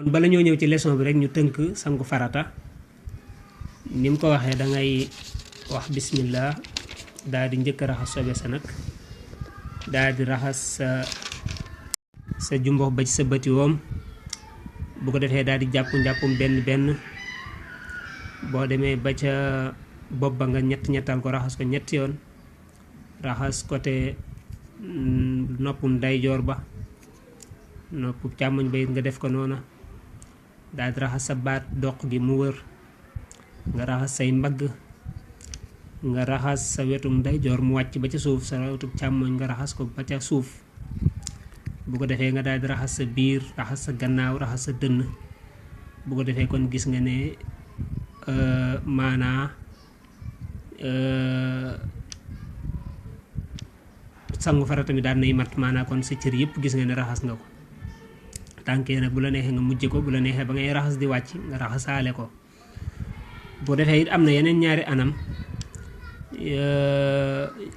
kon bala ñoo ñëw ci leçon bi rek ñu tënk sangu farata ni mu ko waxee da ngay wax bismillah daal di njëkk raxas sobe sa nag daal di raxas sa jumbox ba ci sa bëti woom bu ko defee daal di jàpp njàppum benn boo demee ba ca bopp ba nga ñettal ko raxas ko ñetti yoon raxas côté noppum ndeyjoor ba noppu càmmoñ ba it nga def ko noona daal di raxas sa baat doq gi mu wër nga raxas say mbagg nga raxas sa wetum ndeyjoor mu wàcc ba ca suuf sa wetu càmmoñ nga raxas ko ba ca suuf bu ko defee nga daal di raxas sa biir raxas sa gannaaw raxas sa dënn bu ko defee kon gis nga ne maanaa sangu farata mi daal nay mat maanaa kon sa cër yëpp gis nga ne raxas nga ko tànkee nag bu la neexee nga mujj ko bu la neexee ba ngay raxas di wàcc nga raxasaale ko bu defee it am na yeneen ñaari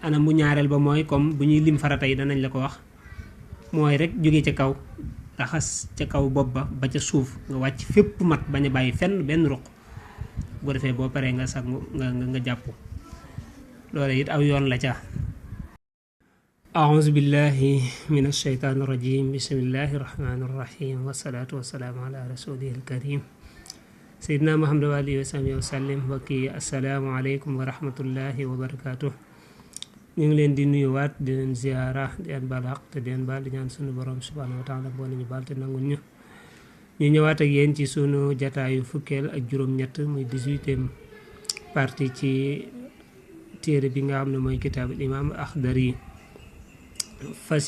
anam bu ñaareel ba mooy comme bu ñuy lim farata yi danañ la ko wax mooy rek jóge ca kaw raxas ca kaw bopp ba ca suuf nga wàcc fépp mat bañ a bàyyi fenn benn ruq bu defee boo paree nga sangu nga jàpp loolu it aw yoon la ca أعوذ بالله من الشيطان الرجيم بسم الله الرحمن الرحيم والصلاة والسلام على رسوله الكريم سيدنا محمد وآله وصحبه وسلم وكي السلام عليكم ورحمة الله وبركاته ñu ngi leen di nuyuwaat di leen ziyaara di leen baal xaq te di leen baal di ñaan sunu borom subhanahu wa taala boo ñu baal te nangul ñu ñëwaat ak yéen ci sunu jataayu fukkeel ak juróom-ñett muy 18e partie ci téere bi nga xam ne mooy kitaabul imaam Axdari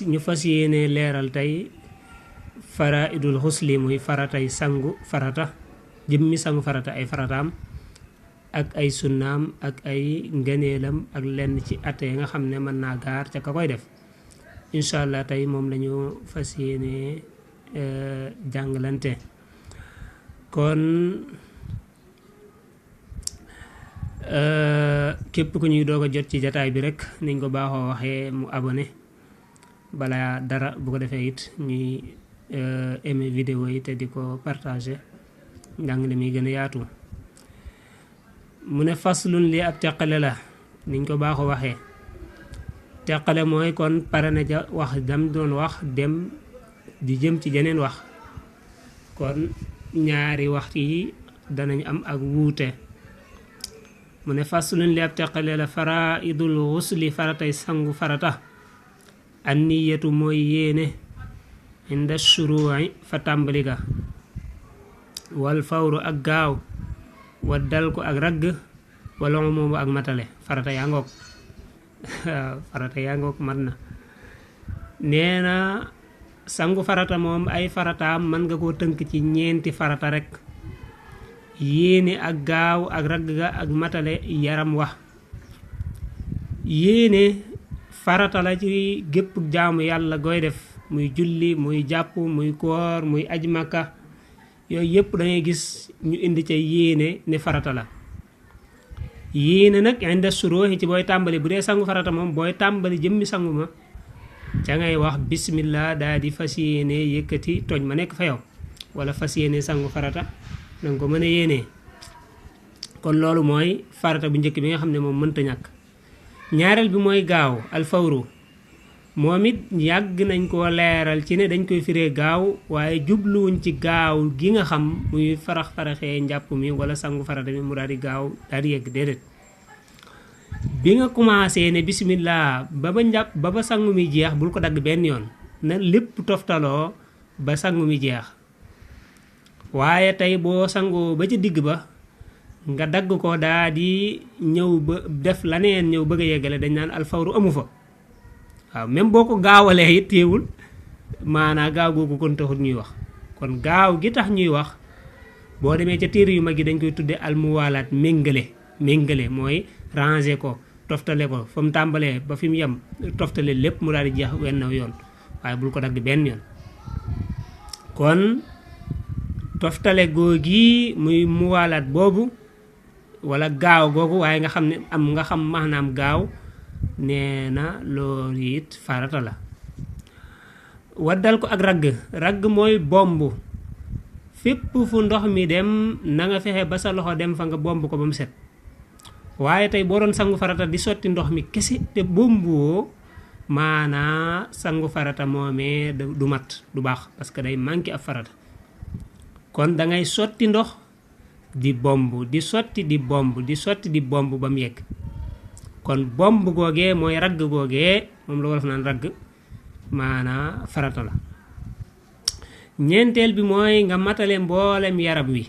ñu fas yéene leeral tey faraidul xusli muy faratay sangu farata jëmmi sangu farata ay farataam ak ay sunnaam ak ay ngëneelam ak lenn ci atte yi nga xam ne mën naa gaar ca ka koy def incha allah tey moom lañu fas yéene jàngalante kon képp ku ñuy doog a jot ci jataay bi rek niñ ko baaxoo waxee mu abonné balaa dara bu ko defee it ñuy aimer vidéo yi te di ko partager njàngale mi gën a yaatu mu ne faslun li ab teqale la niñ ko baaxoo waxee teqale mooy kon pare na ja wax dam doon wax dem di jëm ci jeneen wax kon ñaari wax yi danañ am ak wuute mu ne faslun li ab teqale la faraidul xusli faratay sangu farata an niyatu mooy yéene inda shuruu'i fa tàmbali ga wal fawru ak gaaw wa dal ko ak ragg wala moomu ak matale farata yaa ngoog farata yaa ngoog mat na nee na sangu farata moom ay farataam mën nga koo tënk ci ñeenti farata rek yéene ak gaaw ak ragg ga ak matale yaram wax yéene farata la ci gépp jaamu yàlla gooy def muy julli muy jàpp muy koor muy aj makka yooyu yëpp dangay gis ñu indi ca yéene ne farata la yéene nag inda suruhi ci booy tàmbali bu dee sangu farata moom booy tàmbali jëmmi sangu ma ca ngay wax bismillah daal di fas yéene yëkkati tooñ ma nekk fa yow wala fas yéene sangu farata danga ko mën a yéene kon loolu mooy farata bu njëkk bi nga xam ne moom mënta ñàkk ñaareel bi mooy gaaw alfawru moom it yàgg nañ koo leeral ci ne dañ koy firee gaaw waaye jubluwuñ ci gaaw gi nga xam muy faraxee njàpp mi wala sangu farata mi mu daal di gaaw daal di yegg déedéet bi nga commencé ne bismillah ba ba sangu mi jeex bul ko dagg benn yoon na lépp toftaloo ba sangu mi jeex waaye tey boo sangoo ba ca digg ba nga dagg ko daa di ñëw ba def laneen ñëw bëgg a yeggale dañ naan alfawru amu fa waaw même boo ko gaawalee it teewul maanaa gaaw googu kon taxut ñuy wax kon gaaw gi tax ñuy wax boo demee ca téere yu mag yi dañ koy tudde almuwaalaat méngale mooy ranger ko toftale ko fa mu tàmbalee ba fi mu yem toftale lépp mu daal di jeex wenn yoon waaye bul ko dagg benn yoon kon toftale googi muy muwaalaat boobu wala gaaw googu waaye nga xam ne nga xam maanaam gaaw nee na loolu it farata la waddal ko ak ragg mooy bomb fépp fu ndox mi dem na nga fexe ba sa loxo dem fa nga bomb ko ba mu set waaye tey boo doon sangu farata di sotti ndox mi kese te bombuwoo maanaa sangu farata moomee du mat du baax parce que day manqué ab farata kon da ngay sotti ndox di bomb di sotti di bomb di sotti di bomb ba mu yegg kon bomb googee mooy ragg googee moom la wolof naan ragg maanaa farata la ñeenteel bi mooy nga matale mboolem yaram wi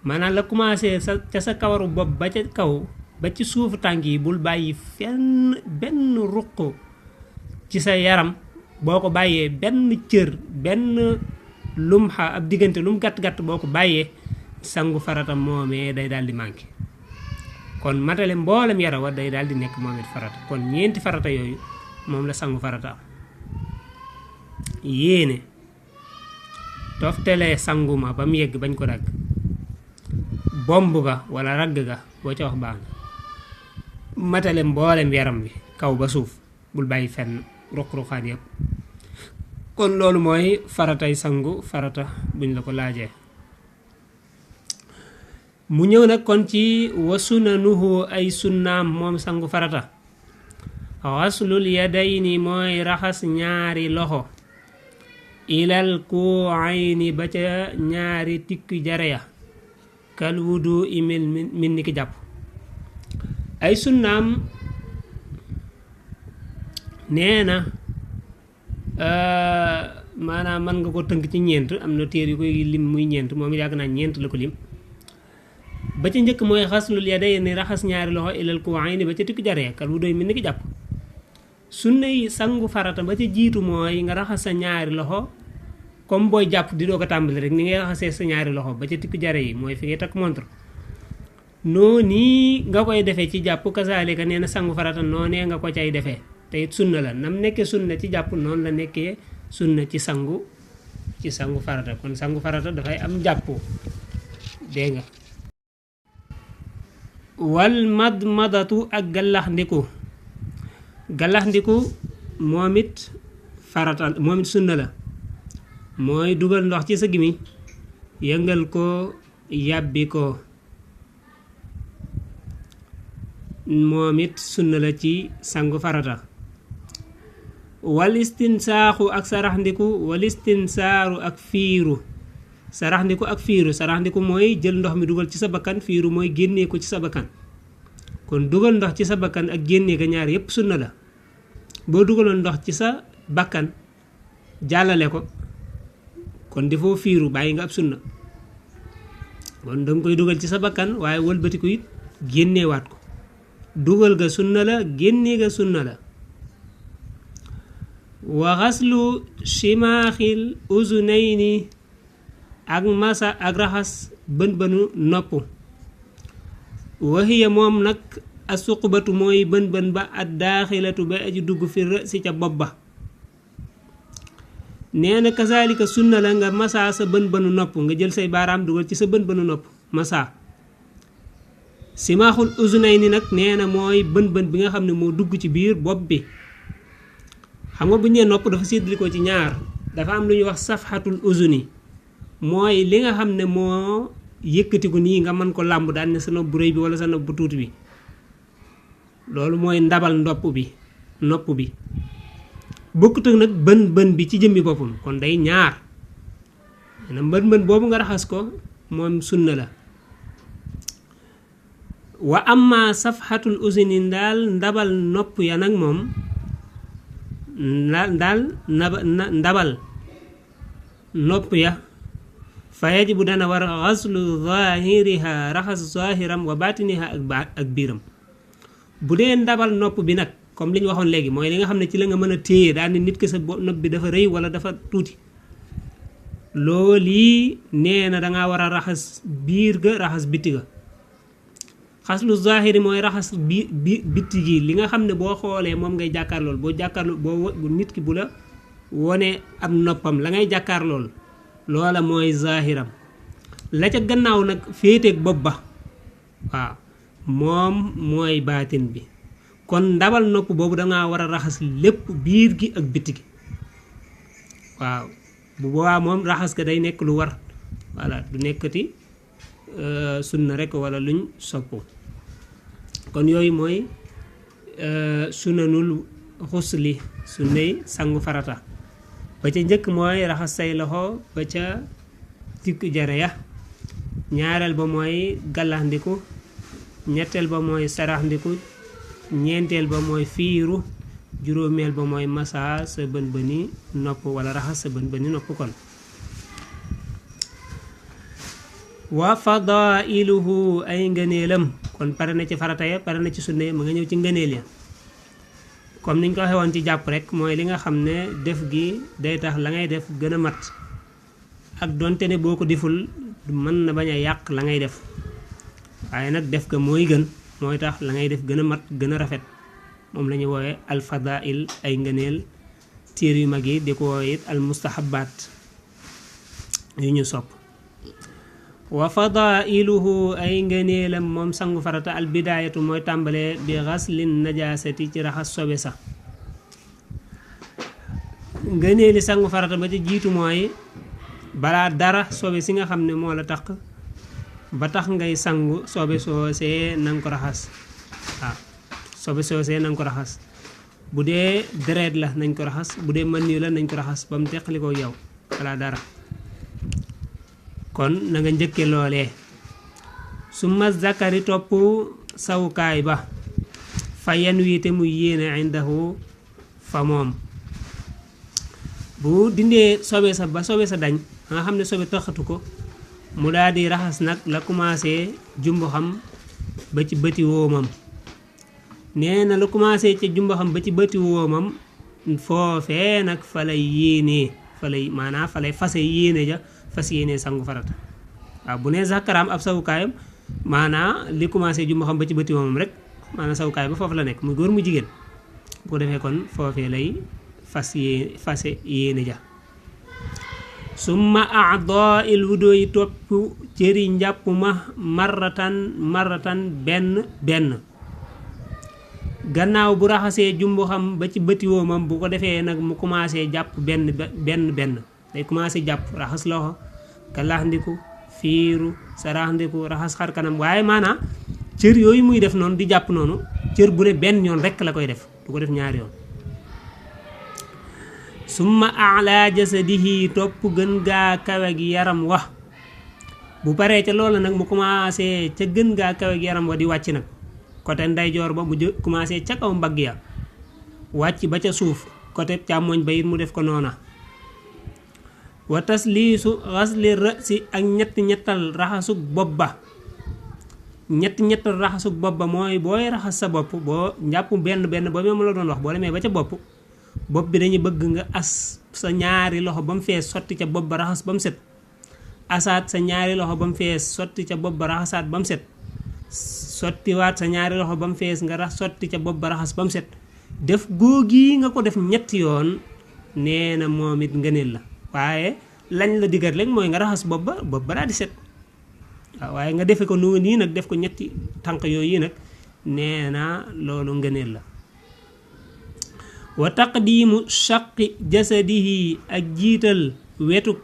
maanaam la commencé ca sa kawaru bopp ba ca kaw ba ci suufu tànk yi bul bàyyi fenn benn ruq ci sa yaram boo ko bàyyee benn cër benn lumxa ab diggante lum gàtt-gàtt boo ko bàyyee sangu farata moomee day daal di manqué kon matale mboolem yaram wa day daal di nekk moom it farata kon ñeenti farata yooyu moom la sangu farata am yéene toftalee sanguma ba mu yegg bañ ko dagg bomb ga wala ragg ga boo ca wax baax na matale mboolem yaram wi kaw ba suuf bul bàyyi fenn ruq-ruqaat yëpp kon loolu mooy faratay sangu farata buñ la ko laajee mu ñëw nag kon ci wa sunanuhu ay sunnaam moom sangu farata xaslul yadayni mooy raxas ñaari loxo ilal kuayni ba ca ñaari tikki jare ya kal wudu imil min ni ki jàpp ay sunnaam nee na maanaam mën nga ko tënk ci ñeent am na téer yu koy lim muy ñeent moom yàgg naa ñeent la ko lim ba ca njëkk mooy xaslul yadayni raxas ñaari loxo ilal kuayni ba ca tikki jare ya kal wudu min ni ki jàpp sunna yi sangu farata ba ca jiitu mooy nga raxas sa ñaari loxo comme booy jàpp di doo ko tàmbali rek ni ngay raxasee sa ñaari loxo ba ca tikku jare yi mooy fi ngay takk montre noo nii nga koy defee ci jàpp kasaalika nee na sangu farata noonee nga ko cay defee te it sunna la nam nekkee sunna ci jàpp noonu la nekkee sunna ci sangu farata kon sangu farata dafay am jàpp dégg nga wal madmadatu ak gallax ndiku moom it farata moom it sunna la mooy dugal ndox ci sa gimiñ yëngal ko yàbbi ko moom it sunna la ci sangu farata wal istinsaaxu ak saraxndiku wal istinsaaru ak fiiru saraxndiku mooy jël ndox mi dugal ci sa bakkan fiiru mooy génnee ko ci sa bakkan kon dugal ndox ci sa bakkan ak génnee ko ñaar yépp sunna la boo dugaloon ndox ci sa bakkan jàllale ko kon defoo fiiru bàyyi nga ab sunna kon danga koy dugal ci sa bakkan waaye wëlbatiku it génneewaat ko dugal ga sunna la génnee ga sunna la wa xaslu shimaaxil uzunayni ak masa ak raxas bën-bënu nopp waxiya moom nag asuqbatu mooy bën-bën ba ad daaxilatu ba aji dugg fi si ca bopp ba nee na kasaalika sunna la nga masa sa bën-bënu nopp nga jël say baaraam dugal ci sa bën-bënu nopp masa simaaxul uzunayni nag nee na mooy bën-bën bi nga xam ne moo dugg ci biir bopp bi xam nga bu ñu nee nopp dafa séddli ko ci ñaar dafa am lu ñuy wax safxatul uzuni mooy li nga xam ne moo yëkkatiku nii nga mën ko làmb daan ne sa nopp bu rëy bi wala sa nopp bu tuuti bi loolu mooy ndabal nopp bi bokkut ak nag bën bi ci jëmmi boppam kon day ñaar na bën boobu nga raxas ko moom sunna la wa amma safxatul uzuni daal ndabal nopp ya nag moom daal ndabal nopp ya fa yajibu dana war xaslu zahiriha raxas zahiram wa batiniha ak biiram bu dee ndabal nopp bi nag comme li ñu waxoon léegi mooy li nga xam ne ci la nga mën a téye daal ni nit ki sa nopp bi dafa rëy wala dafa tuuti loolu yi nee na dangaa war a raxas biir ga raxas bitti ga xaslu zahiri mooy raxas bitti gi li nga xam ne boo xoolee moom ngay jàkkaarlool boo nit ki bu la wone am noppam la ngay jàkkaarlool loola mooy zahiram la ca gannaaw nag féeteeg bopp ba waaw moom mooy baatin bi kon ndabal nopp boobu dangaa war a raxas lépp biir gi ak bitti gi waaw bu boobaa moom raxas ga day nekk lu war voilà du nekkati sunna rek wala luñ sopp kon yooyu mooy sunanul xusli sunnay sangu farata ba ca njëkk mooy raxas say loxo ba ca tikk jare ya ñaareel ba mooy gàllaxndiku ñetteel ba mooy saraxndiku ñeenteel ba mooy fiiru juróomeel ba mooy masa sa bën bëni nopp wala raxas sa bën bëni nopp kon wa fadailuhu ay ngëneelam kon pare na ci farata ya pare na ci sunna ya ma nga ñëw ci ngëneel ya comme niñ ko waxee woon ci jàpp rek mooy li nga xam ne def gi day tax la ngay def gën a mat ak donte ne boo ko deful mën na bañ a yàq la ngay def waaye nag def ga mooy gën mooy tax la ngay def gën a mat gën a rafet moom la ñuy woowee al fadail ay ngëneel téer yu mag yi di ko woowee it al mustahabaat yu ñu sopp wa fadailuhu ay ngëneelam moom sangu farata al bidaayatu mooy tàmbalee bi xaslin najaasati ci raxas sobe sax ngëneeli sangu farata ba ci jiitu mooy balaa dara sobe si nga xam ne moo la tax ba tax ngay sangu sobe soosee nanga ko raxas waaw sobe soosee nanga ko raxas bu dee deret la nañ ko raxas bu dee mën yu la nañ ko raxas ba mu teqali ko yow balaa dara kon na nga njëkke loolee summa zakari topp sawukaay ba fa yan wiite muy yéene indahu fa moom bu dindee sobe sa ba sobe sa dañ nga xam ne sobe taxatu ko mu daal di raxas nag la commencé jumbu xam ba ci bëti woomam nee na lu commencé ca jumbu xam ba ci bëti woomam foofee nag fa lay yéenee fa lay maanaam fa lay fase yéene ja fas yéene sangu farata waaw bu nee zakaraam ab sawukaayam maanaam li commencé jumbu xam ba ci bëti woomam rek maanaam sawukaay ba foofu la nekk muy góor mu jigéen bu ko defee kon foofee lay fase yéene ja summa aada il wudo yi topp cëri njàpp ma marratan benn gannaaw bu raxasee jumbu xam ba ci bëti woomam bu ko defee nag mu commencé jàpp benn day commencé jàpp raxas loxo galaxndiku fiiru saraxndiku raxas xar kanam waaye maanaam cër yooyu muy def noonu di jàpp noonu cër bu ne benn yoon rekk la koy def du ko def ñaari yoon summa ala jasadihi topp gën gaa kawe gi yaram wa bu paree ca loola nag mu commencé ca gën gaa kawe gi yaram wa di wàcc nag côté ndeyjoor ba mu commencé ca kaw mbagg ya wàcc ba ca suuf côté càmmoñ ba it mu def ko noona wa tasliisu xasli rësi ak ñettal raxasug bopp ba ñettal raxasug bopp ba mooy booy raxas sa bopp boo njàpp benn ba mu la doon wax boo demee ba ca bopp bi dañuy bëgg nga as sa ñaari loxo ba mu fees sotti ca bopp ba raxas ba mu set asaat sa ñaari loxo ba mu fees sotti ca bopp ba raxasaat ba mu set sottiwaat sa ñaari loxo ba mu fees nga sotti ca bopp ba raxas ba mu set def góogi nga ko def ñetti yoon nee na moom it ngëneel la waaye lañ la digal rek mooy nga raxas bopp ba daal di set waaw waaye nga defe ko nii nag def ko ñetti tànk yooyu nag nee na loolu ngëneel la wa taqdiimu shaqi jasadihi ak jiital wetu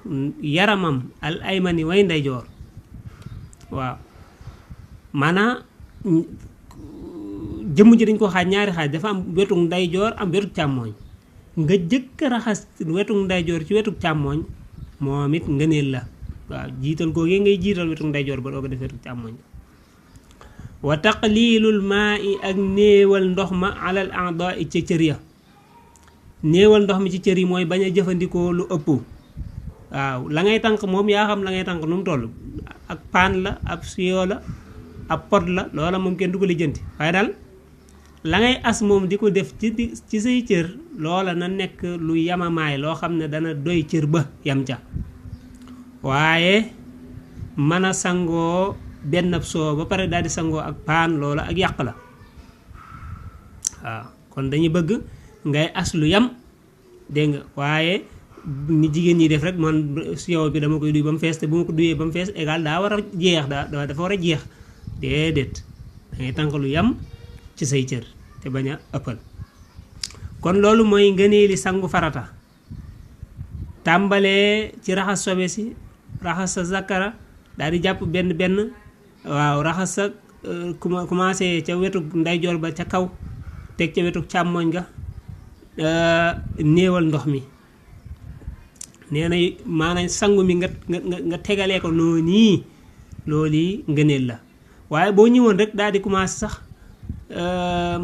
yaramam al aymani way ndeyjoor waaw maanaam jëmm ji dañ ko xaaj ñaari xaaj dafa am wetu ndeyjoor am wetu càmmooñ nga jëkk raxas wetu ndeyjoor ci wetu càmmooñ moom it ngëneel la waaw jiital googee ngay jiital wetu ndeyjoor ba doo ko def wetu càmmooñ wa taqliilul maa i ak néewal ndox ma alal a'daa i ca cër ya néewal ndox mi ci cër yi mooy bañ a jëfandikoo lu ëpp waaw la ngay tànk moom yaa xam la ngay tànk nu mu toll ak paan la ab siyoo la ab pot la loola moom kenn du ko lijjanti waaye daal la ngay as moom di ko def ci say cër loola na nekk lu yamamaay loo xam ne dana doy cër ba yam ca waaye mën a sangoo benn soo ba pare daal di sangoo ak paan loola ak yàq la waaw kon dañuy bëgg ngay as lu yam dégg nga waaye ni jigéen ñi def rek man yow bi dama koy duy ba mu fees te bu ma ko duyee ba mu fees égal daa war a jeex dafa war a jeex déedéet da ngay tànk lu yam ci say cër te bañ a ëppal kon loolu mooy ngëneeli sangu farata tàmbalee ci raxas sobe si raxas sa zakara daal di jàpp benn waaw raxas sa commencé ca wetu ndeyjoor ba ca kaw teg ca wetu càmmoñ ga néewal ndox mi nee na maanaam sangu mi nga tegalee ko noonu loolu yi ngëneel la waaye boo ñëwoon rek daal di commencé sax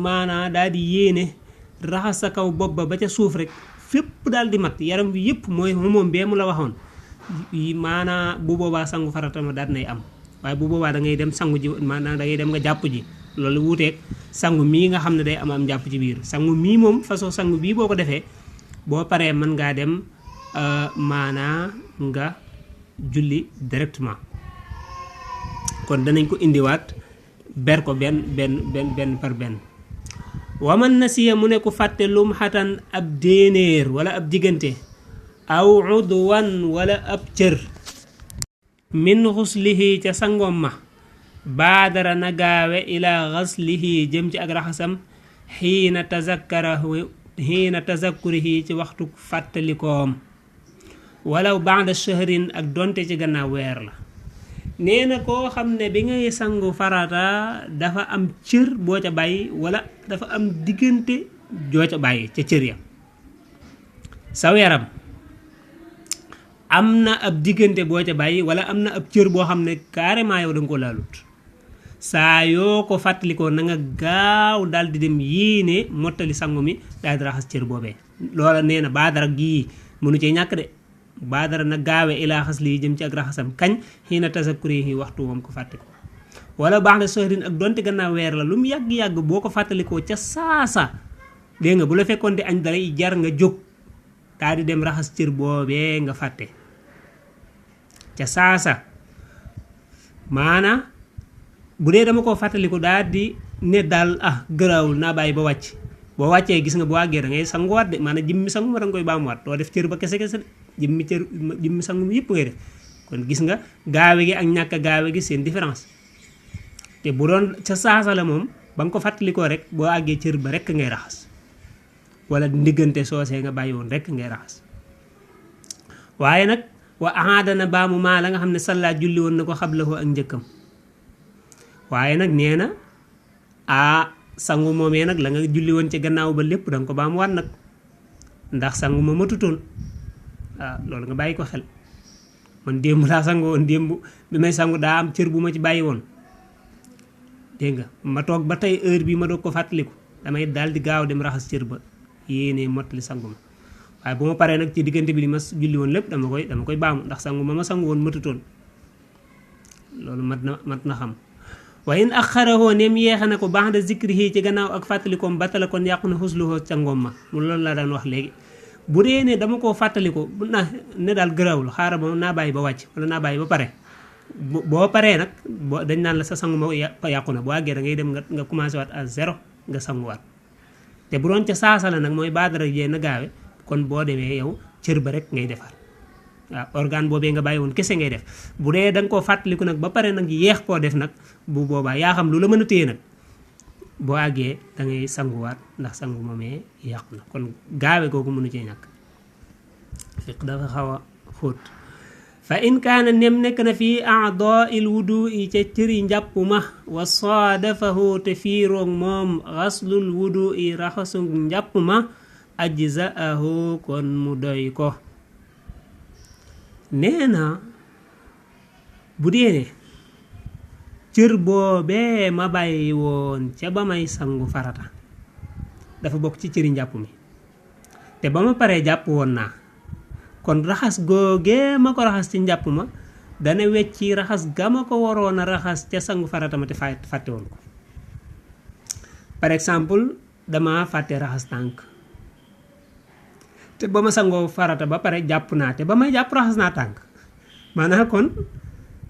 maanaam daal di yéene raxas sa kaw bopp ba ca suuf rek fépp daal di mat yaram bi yëpp mooy moom bee mu la waxoon maanaam bu boobaa sangu farata ma daal nay am waaye bu boobaa da ngay dem sangu ji maanaam da ngay dem nga jàpp ji loolu wuuteeg sangu mii nga xam ne day am jàpp ci biir sangu mii moom façon sangu bii boo ko defee boo paree mën ngaa dem maanaa nga julli directement kon danañ ko indiwaat ber ko benn par benn waman nasiya mu ne ku fàtte lum xatan ab déenéer wala ab diggante aw udwan wala ab cër min xuslihi ca sangoom ma baadara na gaawe ila xaslihi jëm ci ak raxasam xiina tazakkurihi ci waxtu fàttalikoom walaw baada shahrin ak donte ci gannaaw weer la nee na koo xam ne bi ngay sangu farata dafa am cër boo ca bàyyi wala dafa am diggante joo ca bàyyi ca cër ya saw yaram am na ab diggante boo ca bàyyi wala am na ab cër boo xam ne carrément yow da nga ko laalut saa yoo ko fàttalikoo na nga gaaw daal di dem yéene mottali sangu mi daal di raxas cër boobee loola nee na baadara gii mënu cee ñàkk de baadara na gaawe ilaa xas lii jëm ci ak raxasam kañ xiina tazakkurihi waxtu woom ko fàtte ko wala baax na soxrin ak donte gannaaw weer la lu mu yàgg-yàgg boo ko fàttalikoo ca saasa dégg nga bu la fekkoon di añ dara jar nga jóg daal di dem raxas cër boobee nga fàtte ca saasa maana bu dee dama koo fàttaliku daal di ne daal gëraawul naa bàyyi ba wàcc boo wàccee gis nga bu àggee da ngay sanguwaat de maanaam jimmi sangu ma da nga koy baamuwaat doo def cër ba kese jimmi sangu mi yëpp ngay def kon gis nga gaawe gi ak ñàkk gaawe gi seen différence te bu doon ca saasa la moom ba nga ko fàttalikoo rek boo àggee cër ba rek ngay raxas wala ndiggante soosee nga bàyyi woon rek ngay raxas waaye nag wa aadana baamu maa la nga xam ne salla julli woon na ko xablahu ak njëkkam waaye nag nee na sangu moomee nag la nga julli woon ci gannaaw ba lépp danga ko baamuwaat nag ndax sangu ma matutoon loolu nga bàyyi ko xel man démb laa sangu woon démb bi may sangu daa am cër bu ma ci bàyyi woon dégg nga ma toog ba tey heure bi ma doog ko fàttaliku damay daal di gaaw dem raxas cër ba yéene mottali sangu ma waaye bu ma paree nag ci diggante bi li ma julli woon lépp dama koy baamu ndax sangu ma sangu woon matutoon loolu mat na xam wa in axarahoo neem yeexe na ko ba'da zikrihi ci gannaaw ak fàttalikoom batala kon yàqu na xusluhoo ca ngoom ma mu loolu la daan wax léegi bu dee ne dama koo fàttaliko ne daal gërawul xaaral ba naa bàyyi ba wàcc wala naa bàyyi ba pare boo paree nag dañ naan la sa sangu ma yàqu na boo àggee da ngay dem nga commencé waat à zéro nga sanguwaat te bu doon ca saasa la nag mooy baadara jee na gaawe kon boo demee yow cër ba rek ngay defar waaw organe boobee nga bàyyi woon kese ngay def bu dee da nga koo fàttaliku nag ba pare nag yeex koo def nag bu boobaa yaa xam lu la mën a téye nag boo àggee da ngay sanguwaat ndax sangu moomee yàqu na kon gaawe googu mënu cee ñàkk fiq dafa xaw a xóot fa in kaana nem nekk na fii a'da'il wudu'i ca cëri njàpp ma wa saadafahu te fiiroog moom xaslul wudu'i raxasu njàpp ma ajza'ahu kon mu doy ko nee na bu dee ne cër boobee ma bàyyi woon ca ba may sangu farata dafa bokk ci cëri njàpp mi te ba ma paree jàpp woon naa kon raxas googee ma ko raxas ci njàpp ma dana wecci raxas ga ma ko waroon a raxas ca sangu farata ma te fàtte woon ko par exemple dama fàtte raxas tànk te ba ma sangoo farata ba pare jàpp naa te ba may jàpp raxas naa tànk maanaam kon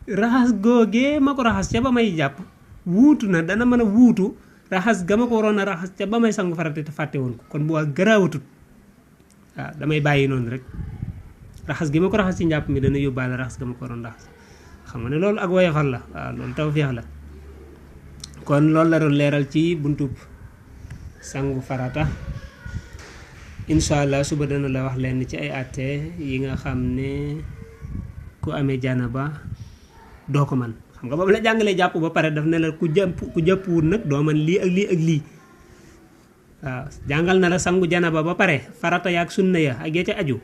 raxas googee ma ko raxas ca ba may jàpp wuutu na dana mën a wuutu raxas ga ma ko waroon a raxas ca ba may sangu farata te fàtte woon ko kon bu waa garaawatut waaw damay bàyyi noonu rek raxas gi ma ko raxas ci njàpp mi dana yóbbaale raxas ga ma ko waroon raxas xam nga ne loolu ak woyofal la waaw loolu tawfeex la kon loolu la doon leeral ci buntub sangu farata incha allah suba dana la wax lenn ci ay àtte yi nga xam ne ku amee janaba doo ko man xam nga boobu la jàngalee jàpp ba pare daf ne la ku jàppuwul nag doo man lii ak lii ak lii waaw jàngal na la sangu janaba ba pare farata ya ak sunna ya ak ya ca aju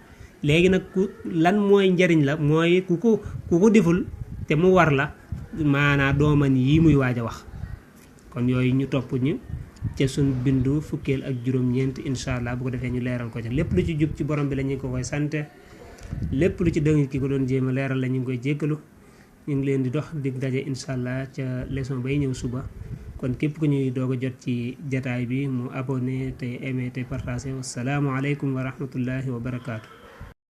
léegi nag ku lan mooy njariñ la mooy ku ko deful te mu war la maanaa doo man yii muy waaj a wax kon yooyu ñu topp ñu ca suñ bindu fukkeel ak juróom-ñeent incha allah bu ko defee ñu leeral ko ca lépp lu ci jub ci borom bi la ñu ko koy sante lépp lu ci dëng ki ko doon jéem a leeral la ñu ngi koy jéggalu ñu ngi leen di dox dig daje incha allah ca leçon bay ñëw suba kon képp ku ñuy doog a jot ci jataay bi mu abonné te aimé te partagé wasalaamualeykum wa rahmatullahi wa barakaatu.